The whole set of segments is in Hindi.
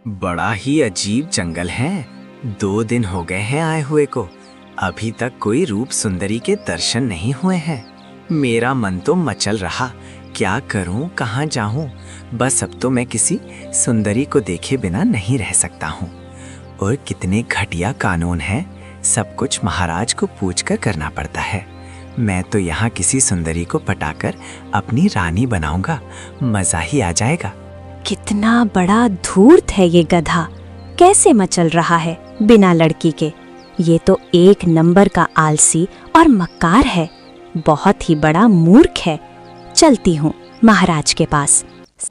बड़ा ही अजीब जंगल है। 2 दिन हो गए हैं आए हुए को। अभी तक कोई रूप सुंदरी के दर्शन नहीं हुए हैं। मेरा मन तो मचल रहा, क्या करूं, कहां जाऊं। बस अब तो मैं किसी सुंदरी को देखे बिना नहीं रह सकता हूं। और कितने घटिया कानून हैं, सब कुछ महाराज को पूछकर करना पड़ता है। मैं तो यहाँ किसी सुंदरी को पटाकर अपनी रानी बनाऊंगा, मजा ही आ जाएगा। कितना बड़ा धूर्त है ये गधा, कैसे मचल रहा है बिना लड़की के। ये तो 1 नंबर का आलसी और मक्कार है, बहुत ही बड़ा मूर्ख है। चलती हूँ महाराज के पास।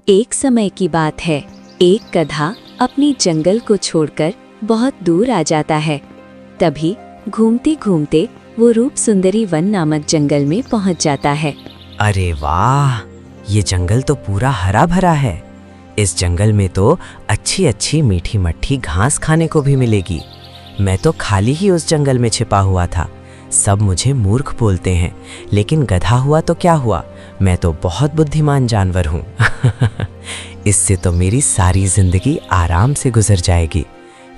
एक समय की बात है, एक गधा अपनी जंगल को छोड़कर बहुत दूर आ जाता है। तभी घूमते घूमते वो रूप सुंदरी वन नामक जंगल में पहुंच जाता है। अरे वाह, ये जंगल तो पूरा हरा भरा है। इस जंगल में तो अच्छी अच्छी मीठी मट्ठी घास खाने को भी मिलेगी। मैं तो खाली ही उस जंगल में छिपा हुआ था। सब मुझे मूर्ख बोलते हैं, लेकिन गधा हुआ तो क्या हुआ, मैं तो बहुत बुद्धिमान जानवर हूँ। इससे तो मेरी सारी जिंदगी आराम से गुजर जाएगी।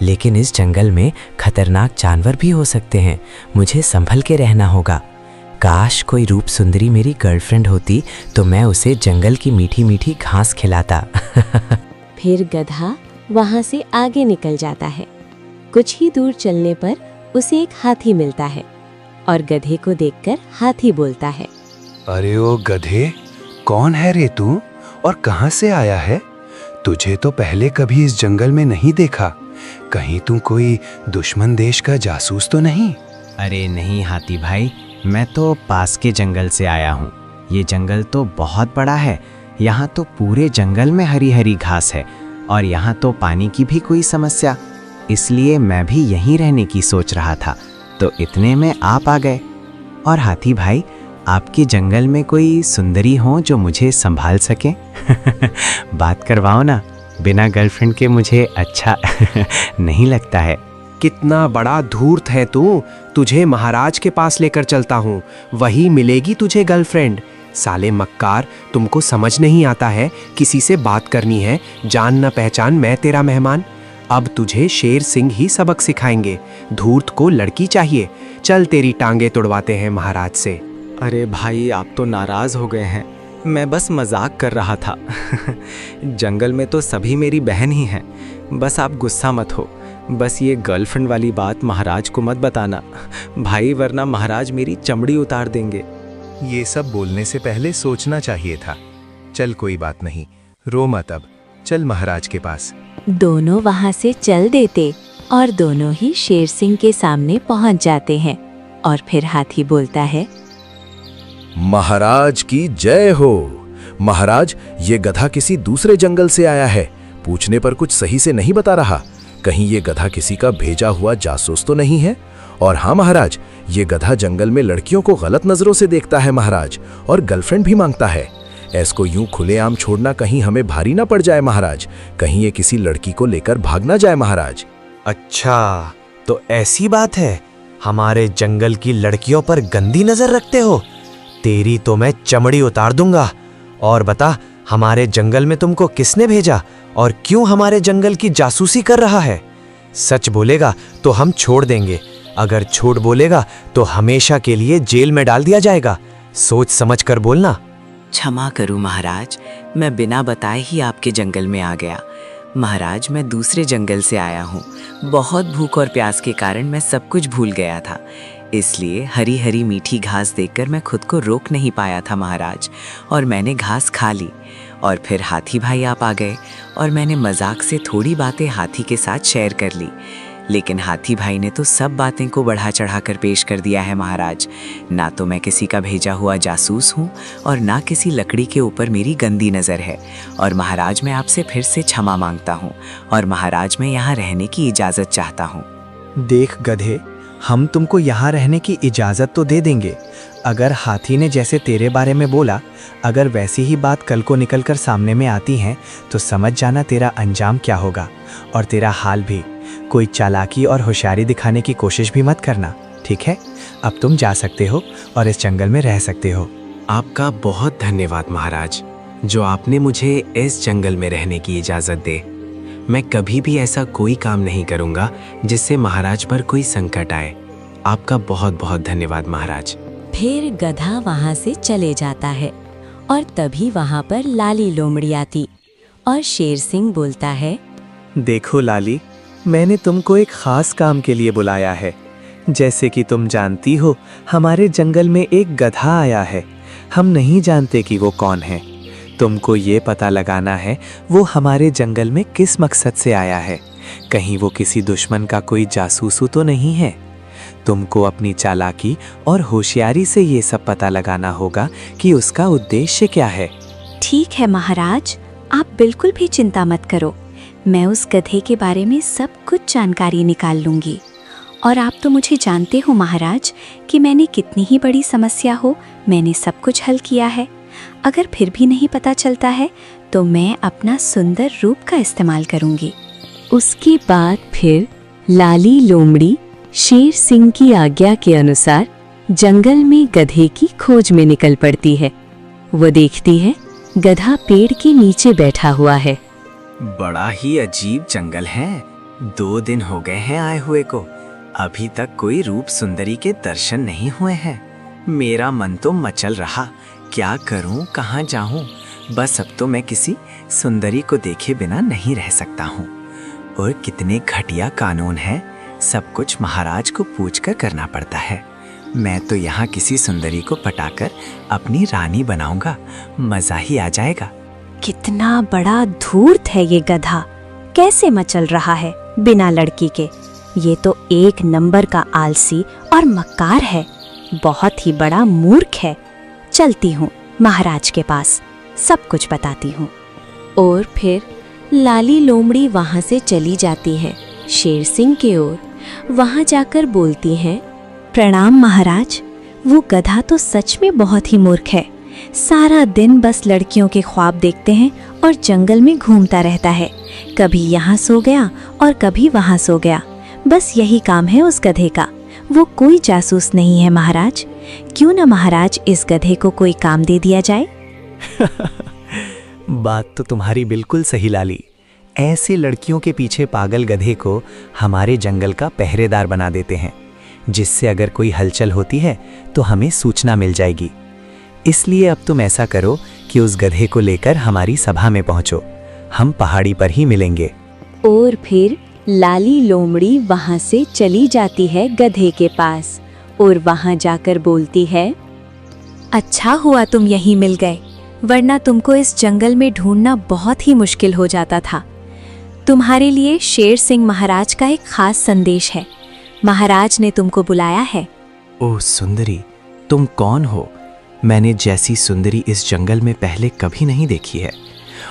लेकिन इस जंगल में खतरनाक जानवर भी हो सकते हैं, मुझे संभल के रहना होगा। काश कोई रूप सुंदरी मेरी गर्लफ्रेंड होती तो मैं उसे जंगल की मीठी मीठी घास खिलाता। फिर गधा वहां से आगे निकल जाता है। कुछ ही दूर चलने पर उसे एक हाथी मिलता है और गधे को देखकर हाथी बोलता है, अरे ओ गधे, कौन है रे तू और कहां से आया है? तुझे तो पहले कभी इस जंगल में नहीं देखा। कहीं तू कोई दुश्मन देश का जासूस तो नहीं? अरे नहीं हाथी भाई, मैं तो पास के जंगल से आया हूँ। ये जंगल तो बहुत बड़ा है। यहाँ तो पूरे जंगल में हरी हरी घास है और यहाँ तो पानी की भी कोई समस्या, इसलिए मैं भी यहीं रहने की सोच रहा था। तो इतने में आप आ गए। और हाथी भाई, आपके जंगल में कोई सुंदरी हो जो मुझे संभाल सके? बात करवाओ ना, बिना गर्लफ्रेंड के मुझे अच्छा नहीं लगता है। कितना बड़ा धूर्त है तू, तुझे महाराज के पास लेकर चलता हूँ, वही मिलेगी तुझे गर्लफ्रेंड। साले मक्कार, तुमको समझ नहीं आता है, किसी से बात करनी है, जान न पहचान मैं तेरा मेहमान। अब तुझे शेर सिंह ही सबक सिखाएंगे। धूर्त को लड़की चाहिए, चल तेरी टांगे तुड़वाते हैं महाराज से। अरे भाई, आप तो नाराज हो गए हैं, मैं बस मजाक कर रहा था। जंगल में तो सभी मेरी बहन ही हैं, बस आप गुस्सा मत हो। बस ये गर्लफ्रेंड वाली बात महाराज को मत बताना भाई, वरना महाराज मेरी चमड़ी उतार देंगे। ये सब बोलने से पहले सोचना चाहिए था। चल कोई बात नहीं, रो मत, अब चल महाराज के पास। दोनों वहां से चल देते और दोनों ही शेर सिंह के सामने पहुंच जाते हैं। और फिर हाथी बोलता है, महाराज की जय हो। महाराज, ये गधा किसी दूसरे जंगल से आया है, पूछने पर कुछ सही से नहीं बता रहा। कहीं ये गधा किसी का भेजा हुआ जासूस तो नहीं है? और हाँ महाराज, ये गधा जंगल में लड़कियों को गलत नजरों से देखता है महाराज, और गर्लफ्रेंड भी मांगता है। ऐसको यूं खुलेआम छोड़ना कहीं हमें भारी ना पड़ जाए महाराज, कहीं ये किसी लड़की को लेकर भाग ना जाए महाराज। अच्छा, तो ऐसी बात है, हमारे जंगल की लड़कियों पर गंदी नजर रखते हो? तेरी तो मैं चमड़ी उतार दूंगा। और बता, हमारे जंगल में तुमको किसने भेजा और क्यों हमारे जंगल की जासूसी कर रहा है? सच बोलेगा तो हम छोड़ देंगे, अगर झूठ बोलेगा तो हमेशा के लिए जेल में डाल दिया जाएगा। सोच समझ कर बोलना। क्षमा करूं महाराज, मैं बिना बताए ही आपके जंगल में आ गया। महाराज, मैं दूसरे जंगल से आया हूँ। बहुत भूख और प्यास के कारण मैं सब कुछ भूल गया था, इसलिए हरी हरी मीठी घास देखकर मैं खुद को रोक नहीं पाया था महाराज, और मैंने घास खा ली। और फिर हाथी भाई आप आ गए और मैंने मजाक से थोड़ी बातें हाथी के साथ शेयर कर ली, लेकिन हाथी भाई ने तो सब बातें को बढ़ा चढ़ा कर पेश कर दिया है महाराज। ना तो मैं किसी का भेजा हुआ जासूस हूँ और ना किसी लकड़ी के ऊपर मेरी गंदी नज़र है। और महाराज, मैं आपसे फिर से क्षमा मांगता हूँ, और महाराज, मैं यहाँ रहने की इजाज़त चाहता हूँ। देख गधे, हम तुमको यहाँ रहने की इजाज़त तो दे देंगे, अगर हाथी ने जैसे तेरे बारे में बोला, अगर वैसी ही बात कल को निकलकर सामने में आती है तो समझ जाना तेरा अंजाम क्या होगा और तेरा हाल भी। कोई चालाकी और होशियारी दिखाने की कोशिश भी मत करना, ठीक है? अब तुम जा सकते हो और इस जंगल में रह सकते हो। आपका बहुत धन्यवाद महाराज, जो आपने मुझे इस जंगल में रहने की इजाज़त दे। मैं कभी भी ऐसा कोई काम नहीं करूंगा जिससे महाराज पर कोई संकट आए। आपका बहुत बहुत धन्यवाद महाराज। फिर गधा वहां से चले जाता है और तभी वहां पर लाली लोमड़ी आती और शेर सिंह बोलता है, देखो लाली, मैंने तुमको एक खास काम के लिए बुलाया है। जैसे कि तुम जानती हो, हमारे जंगल में एक गधा आया है। हम नहीं जानते कि वो कौन है। तुमको ये पता लगाना है वो हमारे जंगल में किस मकसद से आया है। कहीं वो किसी दुश्मन का कोई जासूस तो नहीं है। तुमको अपनी चालाकी और होशियारी से ये सब पता लगाना होगा कि उसका उद्देश्य क्या है। ठीक है महाराज, आप बिल्कुल भी चिंता मत करो। मैं उस गधे के बारे में सब कुछ जानकारी निकाल लूंगी। और आप तो मुझे जानते हो महाराज कि मैंने कितनी ही बड़ी समस्या हो, मैंने सब कुछ हल किया है। अगर फिर भी नहीं पता चलता है तो मैं अपना सुंदर रूप का इस्तेमाल करूंगी। उसके बाद फिर लाली लोमड़ी शेर सिंह की आज्ञा के अनुसार जंगल में गधे की खोज में निकल पड़ती है। वो देखती है गधा पेड़ के नीचे बैठा हुआ है। बड़ा ही अजीब जंगल है। 2 दिन हो गए हैं आए हुए को, अभी तक कोई रूप सुंदरी के दर्शन नहीं हुए हैं। मेरा मन तो मचल रहा, क्या करूं, कहां जाऊं। बस अब तो मैं किसी सुंदरी को देखे बिना नहीं रह सकता हूं। और कितने घटिया कानून है, सब कुछ महाराज को पूछकर करना पड़ता है। मैं तो यहाँ किसी सुंदरी को पटाकर अपनी रानी बनाऊंगा, मजा ही आ जाएगा। कितना बड़ा धूर्त है ये गधा, कैसे मचल रहा है बिना लड़की के। ये तो एक नंबर का आलसी और मक्कार है, बहुत ही बड़ा मूर्ख है। चलती हूँ महाराज के पास, सब कुछ बताती हूँ। और फिर लाली लोमड़ी वहां से चली जाती है शेर सिंह की ओर। वहां जाकर बोलती है, प्रणाम महाराज। वो गधा तो सच में बहुत ही मूर्ख है। सारा दिन बस लड़कियों के ख्वाब देखते हैं और जंगल में घूमता रहता है। कभी यहाँ सो गया और कभी वहाँ सो गया, बस यही काम है उस गधे का। वो कोई जासूस नहीं है महाराज। क्यों न महाराज इस गधे को कोई काम दे दिया जाए। बात तो तुम्हारी बिल्कुल सही लाली। ऐसे लड़कियों के पीछे पागल गधे को हमारे जंगल का पहरेदार बना देते हैं, जिससे अगर कोई हलचल होती है तो हमें सूचना मिल जाएगी। इसलिए अब तुम ऐसा करो कि उस गधे को लेकर हमारी सभा में पहुंचो। हम पहाड़ी पर ही मिलेंगे। और फिर लाली लोमड़ी वहां से चली जाती है गधे के पास और वहां जाकर बोलती है, अच्छा हुआ तुम यहीं मिल गए, वरना तुमको इस जंगल में ढूंढना बहुत ही मुश्किल हो जाता था। तुम्हारे लिए शेर सिंह महाराज का एक खास संदेश है। महाराज ने तुमको बुलाया है। ओह सुंदरी, तुम कौन हो? मैंने जैसी सुंदरी इस जंगल में पहले कभी नहीं देखी है।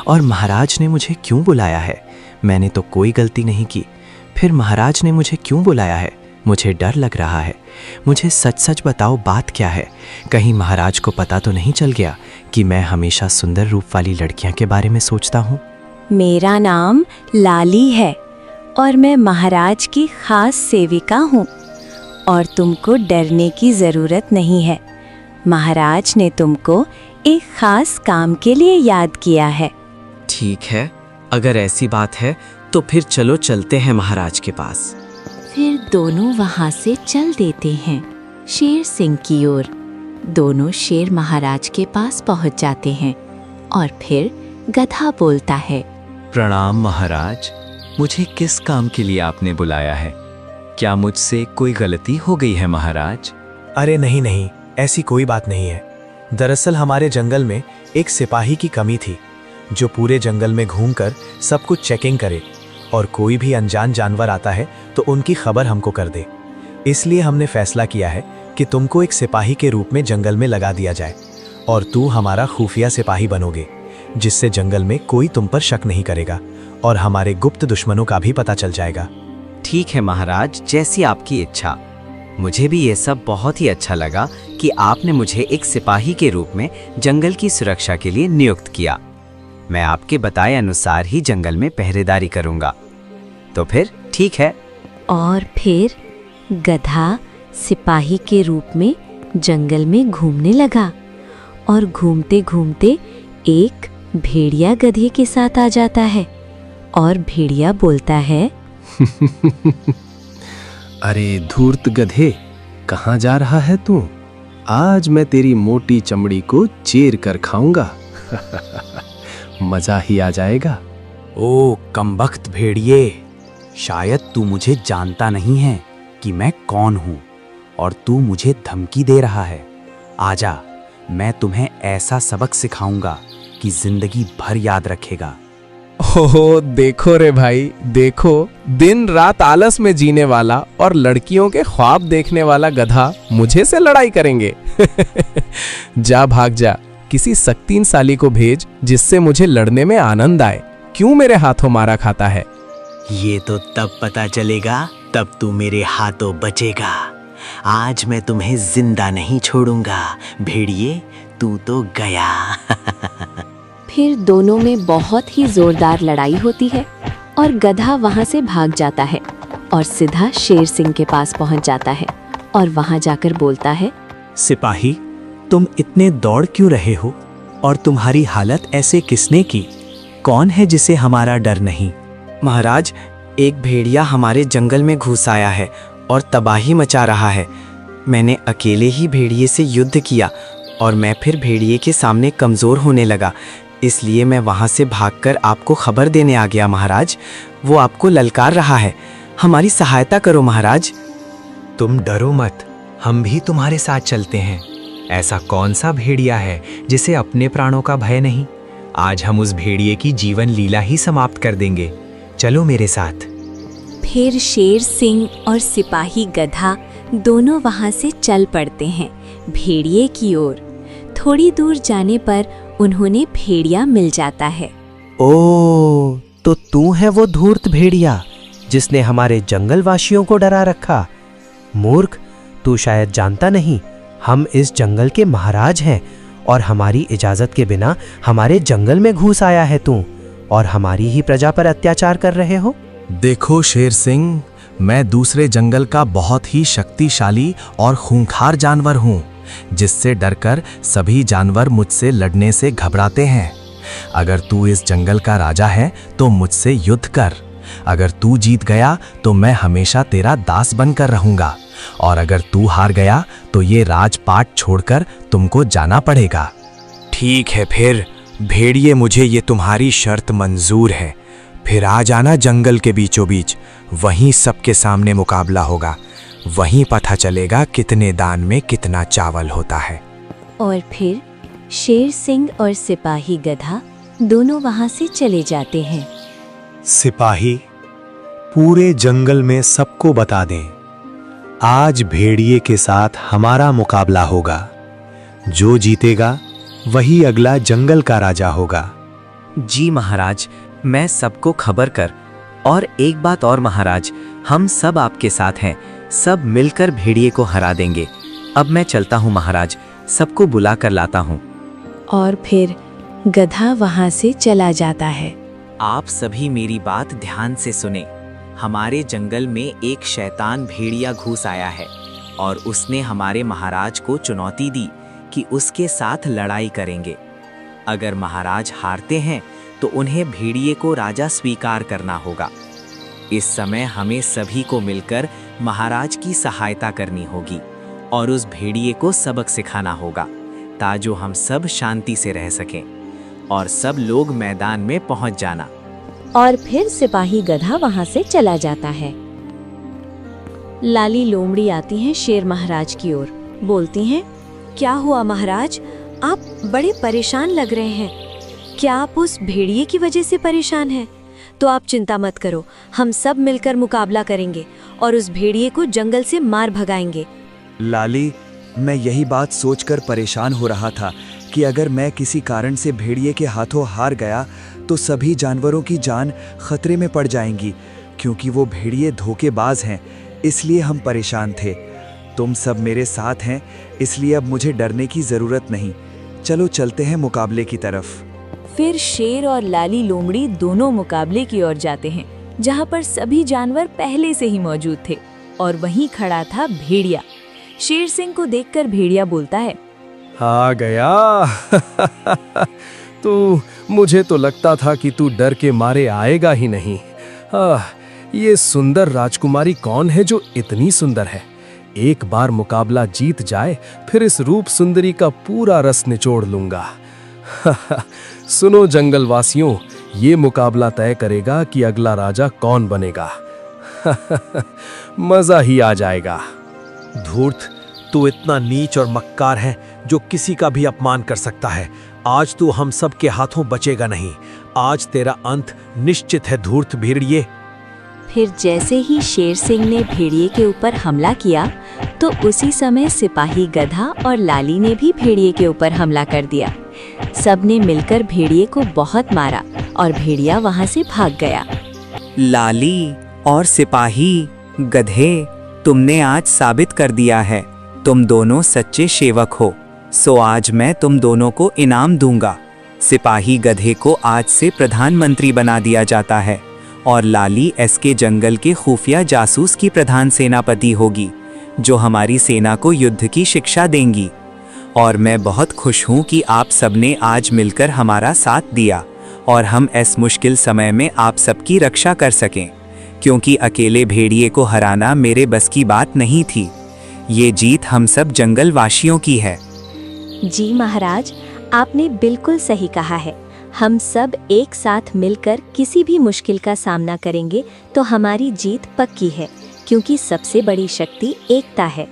और महाराज ने मुझे क्यों बुलाया है? मैंने तो कोई गलती नहीं की, फिर महाराज ने मुझे क्यों बुलाया है? मुझे डर लग रहा है। मुझे सच सच बताओ, बात क्या है? कहीं महाराज को पता तो नहीं चल गया कि मैं हमेशा सुंदर रूप वाली लड़कियां के बारे में सोचता हूँ? मेरा नाम लाली है और मैं महाराज की खास सेविका हूँ। और तुमको डरने की जरूरत नहीं है। महाराज ने तुमको एक खास काम के लिए याद किया है। ठीक है, अगर ऐसी बात है तो फिर चलो चलते हैं महाराज के पास। फिर दोनों वहां से चल देते हैं शेर सिंह की ओर। दोनों शेर महाराज के पास पहुंच जाते हैं और फिर गधा बोलता है, प्रणाम महाराज, मुझे किस काम के लिए आपने बुलाया है? क्या मुझसे कोई गलती हो गई है महाराज? अरे नहीं नहीं, ऐसी कोई बात नहीं है। दरअसल हमारे जंगल में एक सिपाही की कमी थी, जो पूरे जंगल में घूमकर सब कुछ चेकिंग करे और कोई भी अनजान जानवर आता है तो उनकी खबर हमको कर दे। इसलिए हमने फैसला किया है कि तुमको एक सिपाही के रूप में जंगल में लगा दिया जाए और तू हमारा खुफिया सिपाही बनोगे, जिससे जंगल में कोई तुम पर शक नहीं करेगा और हमारे गुप्त दुश्मनों का भी पता चल जाएगा। ठीक है महाराज, जैसी आपकी इच्छा। मुझे भी ये सब बहुत ही अच्छा लगा कि आपने मुझे एक सिपाही के रूप में जंगल की सुरक्षा के लिए नियुक्त किया। मैं आपके बताए अनुसार ही जंगल में पहरेदारी करूंगा। तो फिर ठीक है। और फिर गधा सिपाही के रूप में जंगल में घूमने लगा और घूमते घूमते एक भेड़िया गधे के साथ आ जाता है और भेड़िया बोलता है, अरे धूर्त गधे, कहाँ जा रहा है तू? आज मैं तेरी मोटी चमड़ी को चीर कर खाऊंगा। मजा ही आ जाएगा। ओ कमबख्त भेड़िए, शायद तू मुझे जानता नहीं है कि मैं कौन हूँ और तू मुझे धमकी दे रहा है। आजा, मैं तुम्हें ऐसा सबक सिखाऊंगा कि जिंदगी भर याद रखेगा। ओहो देखो रे भाई, देखो, दिन रात आलस में जीने वाला और लड़कियों के ख्वाब देखने वाला गधा मुझे से लड़ाई करेंगे। जा भाग जा, किसी सक्तीन साली को भेज जिससे मुझे लड़ने में आनंद आए। क्यों मेरे हाथों मारा खाता है? ये तो तब पता चलेगा तब तू मेरे हाथों बचेगा। आज मैं तुम्हें जिंदा नहीं छोड़ूंगा भेड़िए, तू तो गया। फिर दोनों में बहुत ही जोरदार लड़ाई होती है और गधा वहां से भाग जाता है और सीधा शेर सिंह के पास पहुंच जाता है और वहां जाकर बोलता है, सिपाही, तुम इतने दौड़ क्यों रहे हो और तुम्हारी हालत ऐसे किसने की? कौन है जिसे हमारा डर नहीं? महाराज, एक भेड़िया हमारे जंगल में घुस आया है और तबाही मचा रहा है। मैंने अकेले ही भेड़िए से युद्ध किया और मैं फिर भेड़िए के सामने कमज़ोर होने लगा, इसलिए मैं वहाँ से भागकर आपको खबर देने आ गया महाराज। वो आपको ललकार रहा है, हमारी सहायता करो महाराज। तुम डरो मत, हम भी तुम्हारे साथ चलते हैं। ऐसा कौन सा भेड़िया है जिसे अपने प्राणों का भय नहीं? आज हम उस भेड़िए की जीवन लीला ही समाप्त कर देंगे। चलो मेरे साथ। फिर शेर सिंह और सिपाही गधा दोनों वहां से चल पड़ते हैं भेड़िए की ओर। थोड़ी दूर जाने पर उन्होंने भेड़िया मिल जाता है। ओ, तो तू है वो धूर्त भेड़िया जिसने हमारे जंगलवासियों को डरा रखा। मूर्ख, तू शायद जानता नहीं, हम इस जंगल के महाराज हैं और हमारी इजाजत के बिना हमारे जंगल में घुस आया है तू और हमारी ही प्रजा पर अत्याचार कर रहे हो। देखो शेर सिंह, मैं दूसरे जंगल का बहुत ही शक्तिशाली और खूंखार जानवर हूँ, जिससे डरकर सभी जानवर मुझसे लड़ने से घबराते हैं। अगर तू इस जंगल का राजा है तो मुझसे युद्ध कर। अगर तू जीत गया तो मैं हमेशा तेरा दास बनकर रहूंगा, और अगर तू हार गया तो ये राजपाट छोड़कर तुमको जाना पड़ेगा। ठीक है, फिर भेड़िए, मुझे ये तुम्हारी शर्त मंजूर है। फिर आ जाना जंगल के बीचों बीच, वहीं सबके सामने मुकाबला होगा। वहीं पता चलेगा कितने दान में कितना चावल होता है। और फिर शेर सिंह और सिपाही गधा दोनों वहां से चले जाते हैं। सिपाही, पूरे जंगल में सबको बता दें, आज भेड़िए के साथ हमारा मुकाबला होगा। जो जीतेगा वही अगला जंगल का राजा होगा। जी महाराज, मैं सबको खबर कर। और एक बात और महाराज, हम सब आपके साथ हैं, सब मिलकर भेड़िए को हरा देंगे। अब मैं चलता हूँ महाराज, सबको बुला कर लाता हूँ। और फिर गधा वहां से चला जाता है। आप सभी मेरी बात ध्यान से सुने। हमारे जंगल में एक शैतान भेड़िया घुस आया है और उसने हमारे महाराज को चुनौती दी कि उसके साथ लड़ाई करेंगे। अगर महाराज हारते हैं तो उन्हें भेड़िए को राजा स्वीकार करना होगा। इस समय हमें सभी को मिलकर महाराज की सहायता करनी होगी और उस भेड़िए को सबक सिखाना होगा, ताजो हम सब शांति से रह सकें। और सब लोग मैदान में पहुंच जाना। और फिर सिपाही गधा वहां से चला जाता है। लाली लोमड़ी आती हैं शेर महाराज की ओर, बोलती हैं, क्या हुआ महाराज, आप बड़े परेशान लग रहे हैं। क्या आप उस भेड़िए की वजह से परेशान हैं? तो आप चिंता मत करो, हम सब मिलकर मुकाबला करेंगे और उस भेड़िए को जंगल से मार भगाएंगे। लाली, मैं यही बात सोचकर परेशान हो रहा था कि अगर मैं किसी कारण से भेड़िए के हाथों हार गया तो सभी जानवरों की जान खतरे में पड़ जाएंगी, क्योंकि वो भेड़िए धोखेबाज हैं। इसलिए हम परेशान थे। तुम सब मेरे साथ हैं, इसलिए अब मुझे डरने की जरूरत नहीं। चलो चलते हैं मुकाबले की तरफ। फिर शेर और लाली लोमड़ी दोनों मुकाबले की ओर जाते हैं, जहाँ पर सभी जानवर पहले से ही मौजूद थे और वहीं खड़ा था भेड़िया। शेर सिंह को देखकर भेड़िया बोलता है, आ गया। तू मुझे तो लगता था कि तू डर के मारे आएगा ही नहीं। ये सुंदर राजकुमारी कौन है जो इतनी सुंदर है? एक बार मुकाबला जीत जाए फिर इस रूप सुंदरी का पूरा रस निचोड़ लूंगा। सुनो जंगलवासियों, ये मुकाबला तय करेगा कि अगला राजा कौन बनेगा। मजा ही आ जाएगा। धूर्त, तू इतना नीच और मक्कार है जो किसी का भी अपमान कर सकता है। आज तू हम सब के हाथों बचेगा नहीं। आज तेरा अंत निश्चित है धूर्त भेड़िए। फिर जैसे ही शेर सिंह ने भेड़िए के ऊपर हमला किया तो उसी समय सिपाही गधा और लाली ने भी भेड़िए के ऊपर हमला कर दिया। सबने मिलकर भेड़िए को बहुत मारा और भेड़िया वहां से भाग गया। लाली और सिपाही गधे, तुमने आज साबित कर दिया है तुम दोनों सच्चे सेवक हो। सो आज मैं तुम दोनों को इनाम दूंगा। सिपाही गधे को आज से प्रधानमंत्री बना दिया जाता है और लाली एसके जंगल के खुफिया जासूस की प्रधान सेनापति होगी, जो हमारी सेना को युद्ध की शिक्षा देंगी। और मैं बहुत खुश हूँ कि आप सबने आज मिलकर हमारा साथ दिया और हम इस मुश्किल समय में आप सबकी रक्षा कर सकें, क्योंकि अकेले भेड़िए को हराना मेरे बस की बात नहीं थी। ये जीत हम सब जंगलवासियों की है। जी महाराज, आपने बिल्कुल सही कहा है। हम सब एक साथ मिलकर किसी भी मुश्किल का सामना करेंगे तो हमारी जीत पक्की है, क्योंकि सबसे बड़ी शक्ति एकता है।